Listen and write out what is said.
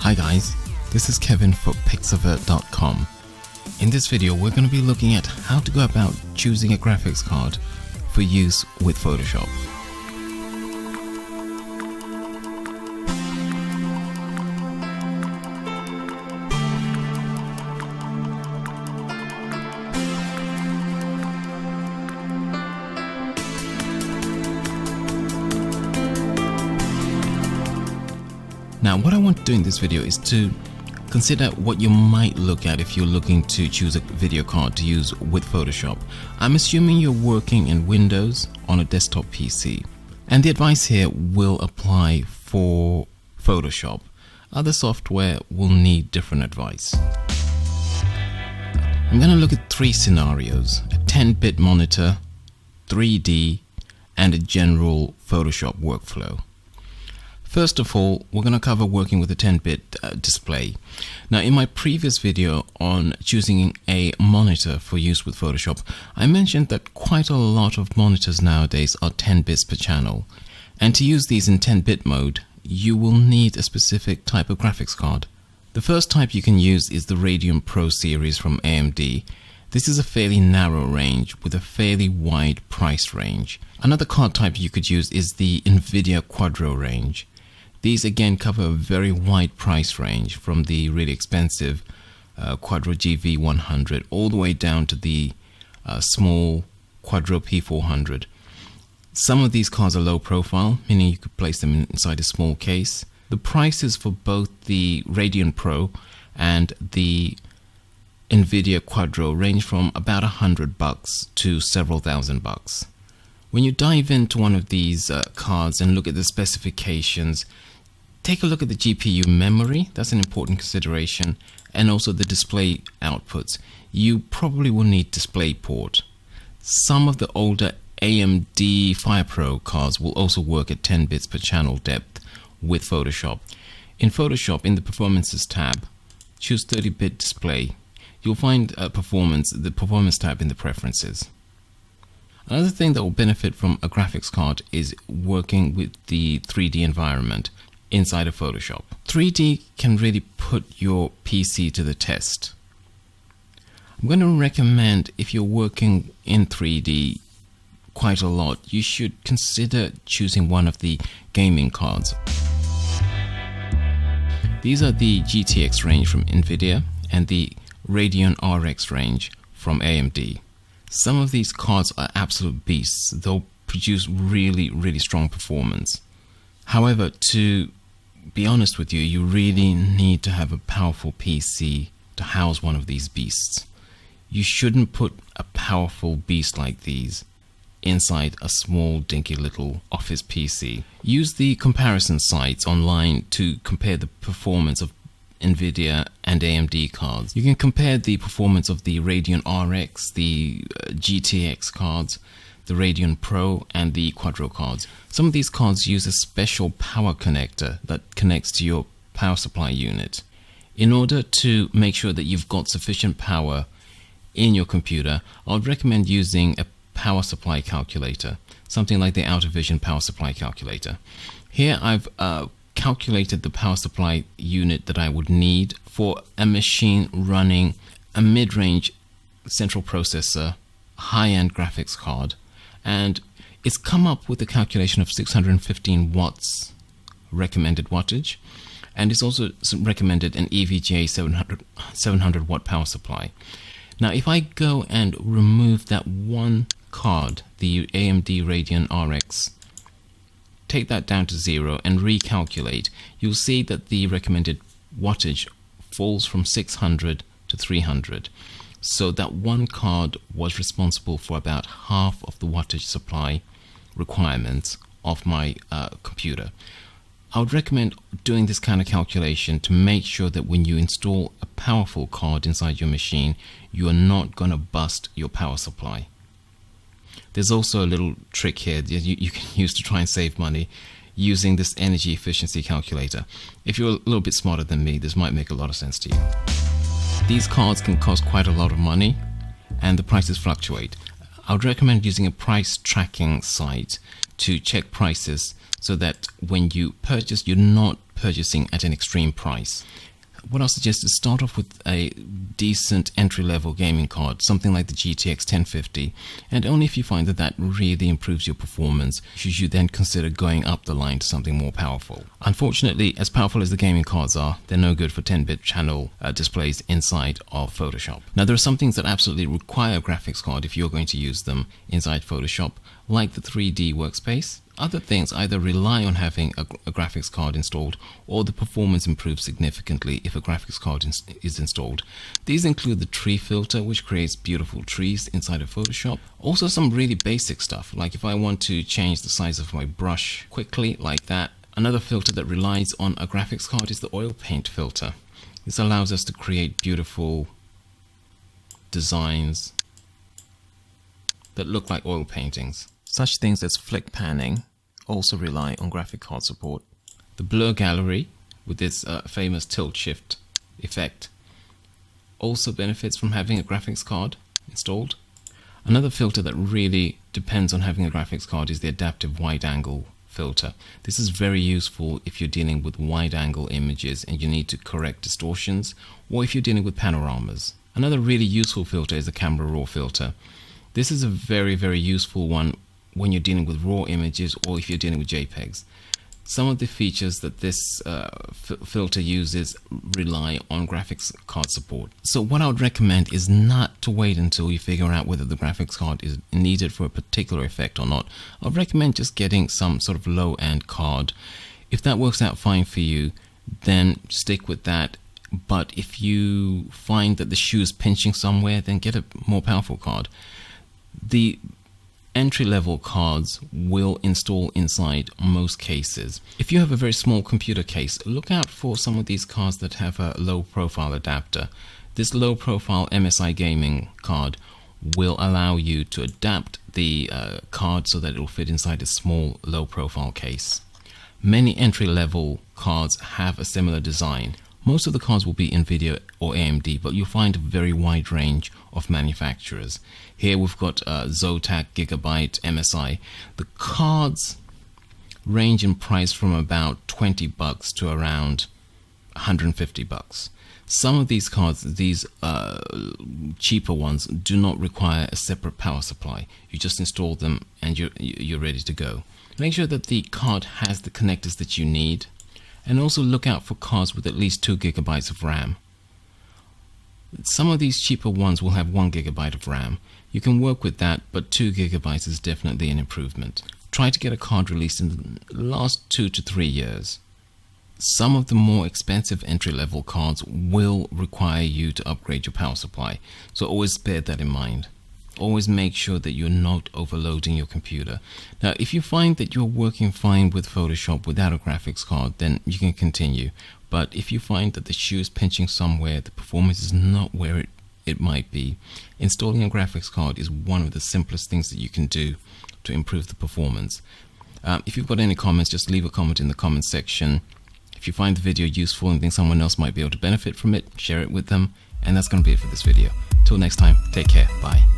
Hi guys, this is Kevin for Pixavert.com. In this video we're going to be looking at how to go about choosing a graphics card for use with Photoshop. Now what I want to do in this video is to consider what you might look at if you're looking to choose a video card to use with Photoshop. I'm assuming you're working in Windows on a desktop PC, and the advice here will apply for Photoshop. Other software will need different advice. I'm going to look at three scenarios: a 10-bit monitor, 3D, and a general Photoshop workflow. First of all, we're going to cover working with a 10-bit display. Now, in my previous video on choosing a monitor for use with Photoshop, I mentioned that quite a lot of monitors nowadays are 10 bits per channel. And to use these in 10-bit mode, you will need a specific type of graphics card. The first type you can use is the Radeon Pro series from AMD. This is a fairly narrow range with a fairly wide price range. Another card type you could use is the NVIDIA Quadro range. These again cover a very wide price range, from the really expensive Quadro GV100 all the way down to the small Quadro P400. Some of these cards are low profile, meaning you could place them inside a small case. The prices for both the Radeon Pro and the NVIDIA Quadro range from about $100 to several $1,000s. When you dive into one of these cards and look at the specifications, take a look at the GPU memory. That's an important consideration, and also the display outputs. You probably will need DisplayPort. Some of the older AMD FirePro cards will also work at 10 bits per channel depth with Photoshop. In Photoshop, in the Performances tab, choose 30-bit display. You'll find the Performance tab in the Preferences. Another thing that will benefit from a graphics card is working with the 3D environment inside of Photoshop. 3D can really put your PC to the test. I'm going to recommend, if you're working in 3D quite a lot, you should consider choosing one of the gaming cards. These are the GTX range from NVIDIA and the Radeon RX range from AMD. Some of these cards are absolute beasts. They'll produce really strong performance. However, to be honest with you, you really need to have a powerful PC to house one of these beasts. You shouldn't put a powerful beast like these inside a small dinky little office PC. Use the comparison sites online to compare the performance of NVIDIA and AMD cards. You can compare the performance of the Radeon RX, the GTX cards, the Radeon Pro, and the Quadro cards. Some of these cards use a special power connector that connects to your power supply unit. In order to make sure that you've got sufficient power in your computer, I would recommend using a power supply calculator, something like the Outer Vision power supply calculator. Here I've calculated the power supply unit that I would need for a machine running a mid-range central processor, high-end graphics card, and it's come up with a calculation of 615 watts recommended wattage, and it's also recommended an EVGA 700 watt power supply. Now if I go and remove that one card, the AMD Radeon RX, take that down to 0 and recalculate, you'll see that the recommended wattage falls from 600 to 300. So that one card was responsible for about half of the wattage supply requirements of my computer. I would recommend doing this kind of calculation to make sure that when you install a powerful card inside your machine, you are not going to bust your power supply. There's also a little trick here that you can use to try and save money using this energy efficiency calculator. If you're a little bit smarter than me, this might make a lot of sense to you. These cards can cost quite a lot of money and the prices fluctuate. I would recommend using a price tracking site to check prices so that when you purchase, you're not purchasing at an extreme price. What I'll suggest is start off with a decent entry-level gaming card, something like the GTX 1050, and only if you find that that really improves your performance should you then consider going up the line to something more powerful. Unfortunately, as powerful as the gaming cards are, they're no good for 10-bit channel displays inside of Photoshop. Now, there are some things that absolutely require a graphics card if you're going to use them inside Photoshop, like the 3D workspace. Other things either rely on having a graphics card installed, or the performance improves significantly if a graphics card is installed. These include the tree filter, which creates beautiful trees inside of Photoshop. Also some really basic stuff, like if I want to change the size of my brush quickly like that. Another filter that relies on a graphics card is the oil paint filter. This allows us to create beautiful designs that look like oil paintings. Such things as flick panning also rely on graphic card support. The blur gallery, with its famous tilt shift effect, also benefits from having a graphics card installed. Another filter that really depends on having a graphics card is the adaptive wide angle filter. This is very useful if you're dealing with wide angle images and you need to correct distortions, or if you're dealing with panoramas. Another really useful filter is the camera raw filter. This is a very, very useful one when you're dealing with raw images or if you're dealing with JPEGs. Some of the features that this filter uses rely on graphics card support. So what I would recommend is not to wait until you figure out whether the graphics card is needed for a particular effect or not. I would recommend just getting some sort of low-end card. If that works out fine for you, then stick with that. But if you find that the shoe is pinching somewhere, then get a more powerful card. The entry-level cards will install inside most cases. If you have a very small computer case, look out for some of these cards that have a low-profile adapter. This low-profile MSI gaming card will allow you to adapt the card so that it will fit inside a small, low-profile case. Many entry-level cards have a similar design. Most of the cards will be NVIDIA or AMD, but you'll find a very wide range of manufacturers. Here we've got Zotac, Gigabyte, MSI. The cards range in price from about $20 to around $150. Some of these cards, these cheaper ones, do not require a separate power supply. You just install them and you're ready to go. Make sure that the card has the connectors that you need. And also look out for cards with at least 2 GB of RAM. Some of these cheaper ones will have 1 GB of RAM. You can work with that, but 2 GB is definitely an improvement. Try to get a card released in the last 2 to 3 years. Some of the more expensive entry-level cards will require you to upgrade your power supply, so always bear that in mind. Always make sure that you're not overloading your computer. Now, if you find that you're working fine with Photoshop without a graphics card, then you can continue. But if you find that the shoe is pinching somewhere, the performance is not where it might be, installing a graphics card is one of the simplest things that you can do to improve the performance. If you've got any comments, just leave a comment in the comment section. If you find the video useful and think someone else might be able to benefit from it, share it with them. And that's going to be it for this video. Till next time, take care. Bye.